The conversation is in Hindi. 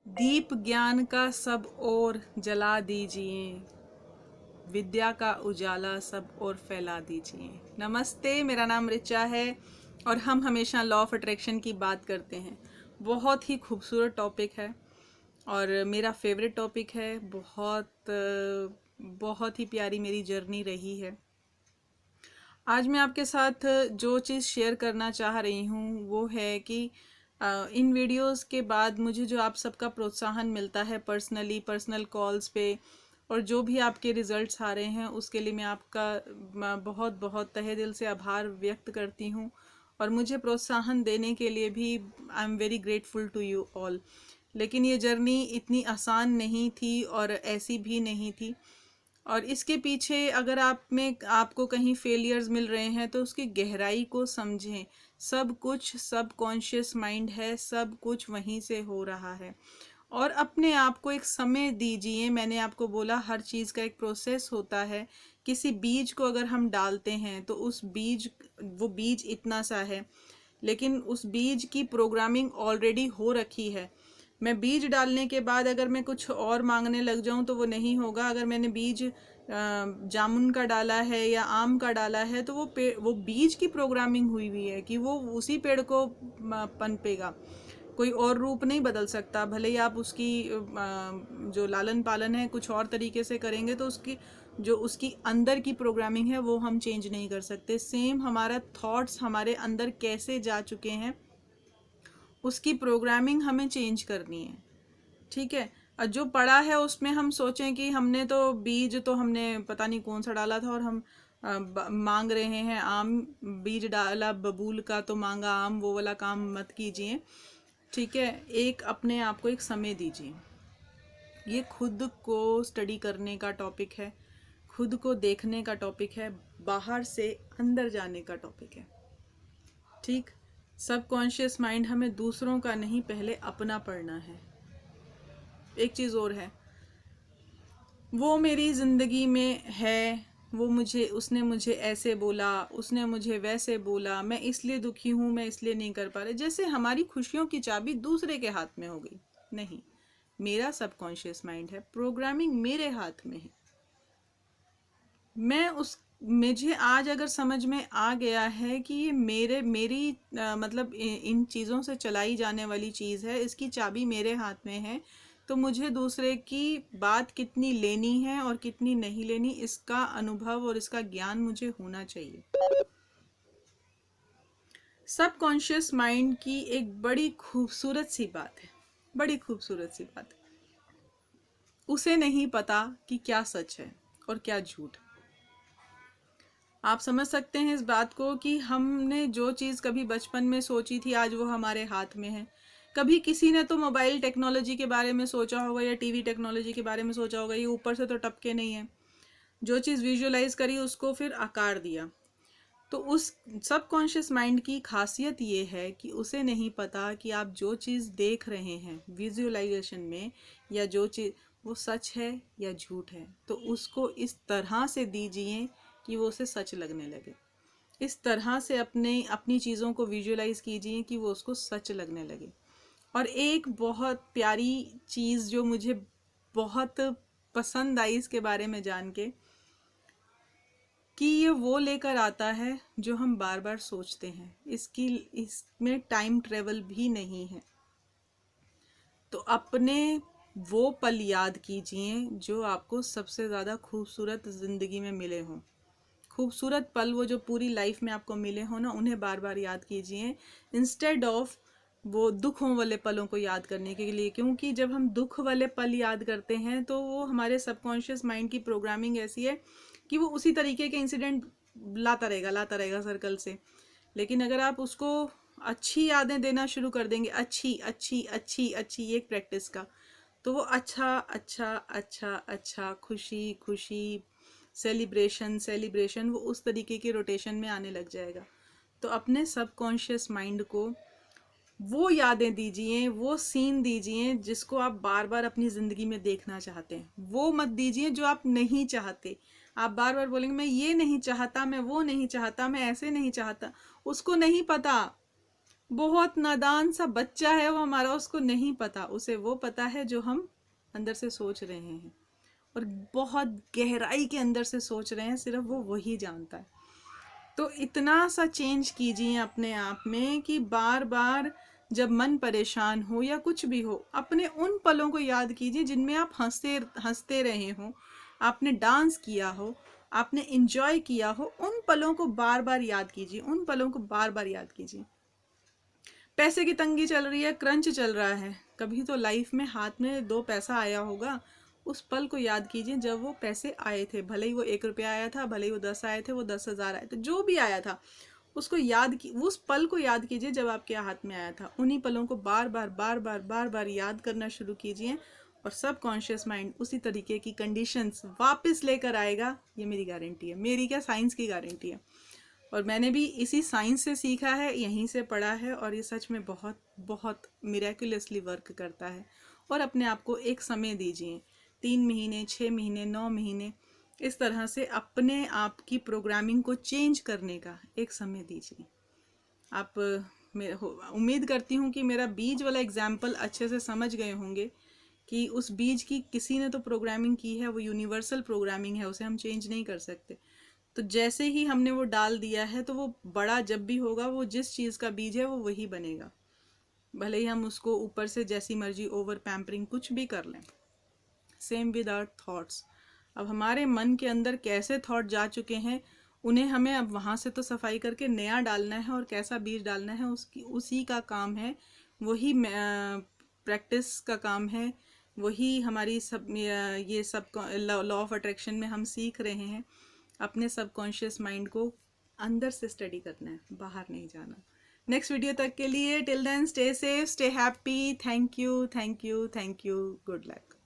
दीप ज्ञान का सब ओर जला दीजिए, विद्या का उजाला सब ओर फैला दीजिए। नमस्ते, मेरा नाम रिचा है और हम हमेशा लॉ ऑफ अट्रैक्शन की बात करते हैं। बहुत ही खूबसूरत टॉपिक है और मेरा फेवरेट टॉपिक है। बहुत ही प्यारी मेरी जर्नी रही है। आज मैं आपके साथ जो चीज़ शेयर करना चाह रही हूँ वो है कि इन वीडियोस के बाद मुझे जो आप सबका प्रोत्साहन मिलता है पर्सनल कॉल्स पे और जो भी आपके रिजल्ट्स आ रहे हैं उसके लिए मैं आपका बहुत बहुत तहे दिल से आभार व्यक्त करती हूँ। और मुझे प्रोत्साहन देने के लिए भी I am very grateful to you all. लेकिन ये जर्नी इतनी आसान नहीं थी और ऐसी भी नहीं थी। और इसके पीछे अगर आपको कहीं फेलियर्स मिल रहे हैं तो उसकी गहराई को समझें। सब कुछ सब कॉन्शियस माइंड है, सब कुछ वहीं से हो रहा है। और अपने आप को एक समय दीजिए। मैंने आपको बोला हर चीज़ का एक प्रोसेस होता है। किसी बीज को अगर हम डालते हैं तो वो बीज इतना सा है, लेकिन उस बीज की प्रोग्रामिंग ऑलरेडी हो रखी है। मैं बीज डालने के बाद अगर मैं कुछ और मांगने लग जाऊं तो वो नहीं होगा। अगर मैंने बीज जामुन का डाला है या आम का डाला है तो वो बीज की प्रोग्रामिंग हुई हुई है कि वो उसी पेड़ को पनपेगा। कोई और रूप नहीं बदल सकता। भले ही आप उसकी जो लालन पालन है कुछ और तरीके से करेंगे तो उसकी अंदर की प्रोग्रामिंग है वो हम चेंज नहीं कर सकते। सेम हमारा थॉट्स हमारे अंदर कैसे जा चुके हैं उसकी प्रोग्रामिंग हमें चेंज करनी है। ठीक है। और जो पड़ा है उसमें हम सोचें कि हमने तो बीज तो हमने पता नहीं कौन सा डाला था और हम मांग रहे हैं आम। बीज डाला बबूल का तो मांगा आम, वो वाला काम मत कीजिए। ठीक है। एक अपने आप को एक समय दीजिए। ये खुद को स्टडी करने का टॉपिक है, खुद को देखने का टॉपिक है, बाहर से अंदर जाने का टॉपिक है। ठीक। सबकॉन्शियस माइंड हमें दूसरों का नहीं, पहले अपना पढ़ना है। एक चीज़ और है, वो मेरी ज़िंदगी में है, उसने मुझे ऐसे बोला, उसने मुझे वैसे बोला, मैं इसलिए दुखी हूँ, मैं इसलिए नहीं कर पा रही। जैसे हमारी खुशियों की चाबी दूसरे के हाथ में हो गई। नहीं, मेरा सबकॉन्शियस माइंड है, प्रोग्रामिंग मेरे हाथ में है। मुझे आज अगर समझ में आ गया है कि ये मेरी मतलब इन चीज़ों से चलाई जाने वाली चीज़ है, इसकी चाबी मेरे हाथ में है, तो मुझे दूसरे की बात कितनी लेनी है और कितनी नहीं लेनी, इसका अनुभव और इसका ज्ञान मुझे होना चाहिए। सबकॉन्शियस माइंड की एक बड़ी खूबसूरत सी बात है, बड़ी खूबसूरत सी बात है। उसे नहीं पता कि क्या सच है और क्या झूठ। आप समझ सकते हैं इस बात को कि हमने जो चीज़ कभी बचपन में सोची थी आज वो हमारे हाथ में है। कभी किसी ने तो मोबाइल टेक्नोलॉजी के बारे में सोचा होगा या टीवी टेक्नोलॉजी के बारे में सोचा होगा, ये ऊपर से तो टपके नहीं है। जो चीज़ विजुअलाइज करी उसको फिर आकार दिया। तो उस सबकॉन्शियस माइंड की खासियत ये है कि उसे नहीं पता कि आप जो चीज़ देख रहे हैं विजुअलाइजेशन में या जो चीज़ वो सच है या झूठ है। तो उसको इस तरह से दीजिए कि वो उसे सच लगने लगे। इस तरह से अपनी चीज़ों को विजुअलाइज कीजिए कि वो उसको सच लगने लगे। और एक बहुत प्यारी चीज़ जो मुझे बहुत पसंद आई इसके बारे में जान के, कि ये वो लेकर आता है जो हम बार बार सोचते हैं। इसमें टाइम ट्रेवल भी नहीं है। तो अपने वो पल याद कीजिए जो आपको सबसे ज़्यादा खूबसूरत ज़िंदगी में मिले हों। खूबसूरत पल वो जो पूरी लाइफ में आपको मिले हो ना, उन्हें बार बार याद कीजिए इंस्टेड ऑफ वो दुखों वाले पलों को याद करने के लिए। क्योंकि जब हम दुख वाले पल याद करते हैं तो वो हमारे सबकॉन्शियस माइंड की प्रोग्रामिंग ऐसी है कि वो उसी तरीके के इंसिडेंट लाता रहेगा सर्कल से। लेकिन अगर आप उसको अच्छी यादें देना शुरू कर देंगे, अच्छी अच्छी अच्छी अच्छी, एक प्रैक्टिस का, तो वो अच्छा अच्छा अच्छा अच्छा, खुशी खुशी, सेलिब्रेशन सेलिब्रेशन, वो उस तरीके के रोटेशन में आने लग जाएगा। तो अपने सबकॉन्शियस माइंड को वो यादें दीजिए, वो सीन दीजिए जिसको आप बार बार अपनी ज़िंदगी में देखना चाहते हैं। वो मत दीजिए जो आप नहीं चाहते। आप बार बार बोलेंगे मैं ये नहीं चाहता, मैं वो नहीं चाहता, मैं ऐसे नहीं चाहता। उसको नहीं पता बहुत नादान सा बच्चा है वो हमारा, उसको नहीं पता, उसे वो पता है जो हम अंदर से सोच रहे हैं, और बहुत गहराई के अंदर से सोच रहे हैं, सिर्फ वो वही जानता है। तो इतना सा चेंज कीजिए अपने आप में कि बार बार जब मन परेशान हो या कुछ भी हो, अपने उन पलों को याद कीजिए जिनमें आप हंसते हंसते रहे हो, आपने डांस किया हो, आपने इंजॉय किया हो। उन पलों को बार बार याद कीजिए, उन पलों को बार बार याद कीजिए। पैसे की तंगी चल रही है, क्रंच चल रहा है, कभी तो लाइफ में हाथ में 2 पैसा आया होगा, उस पल को याद कीजिए जब वो पैसे आए थे। भले ही वो 1 रुपया आया था, भले ही वो 10 आए थे, वो 10,000 आए थे, जो भी आया था उसको याद की, उस पल को याद कीजिए जब आपके हाथ में आया था। उन्हीं पलों को बार बार बार बार बार बार याद करना शुरू कीजिए, और सब कॉन्शियस माइंड उसी तरीके की कंडीशंस वापस लेकर आएगा। ये मेरी गारंटी है, मेरी क्या, साइंस की गारंटी है। और मैंने भी इसी साइंस से सीखा है, यहीं से पढ़ा है, और ये सच में बहुत बहुत मिरेकुलसली वर्क करता है। और अपने आप को एक समय दीजिए, 3 महीने, 6 महीने, 9 महीने, इस तरह से अपने आप की प्रोग्रामिंग को चेंज करने का एक समय दीजिए। आप उम्मीद करती हूँ कि मेरा बीज वाला एग्जाम्पल अच्छे से समझ गए होंगे कि उस बीज की किसी ने तो प्रोग्रामिंग की है, वो यूनिवर्सल प्रोग्रामिंग है, उसे हम चेंज नहीं कर सकते। तो जैसे ही हमने वो डाल दिया है, तो वो बड़ा जब भी होगा, वो जिस चीज़ का बीज है वो वही बनेगा, भले ही हम उसको ऊपर से जैसी मर्जी ओवर पैम्परिंग कुछ भी कर लें। Same with our thoughts. अब हमारे मन के अंदर कैसे थॉट जा चुके हैं, उन्हें हमें अब वहाँ से तो सफाई करके नया डालना है, और कैसा बीज डालना है उसकी उसी का काम है, वही प्रैक्टिस का काम है, वही हमारी सब ये सब लॉ ऑफ अट्रैक्शन में हम सीख रहे हैं। अपने सबकॉन्शियस माइंड को अंदर से स्टडी करना है, बाहर नहीं जाना। नेक्स्ट वीडियो तक के लिए, till then stay safe, stay happy. Thank you, thank you, thank you. Good luck.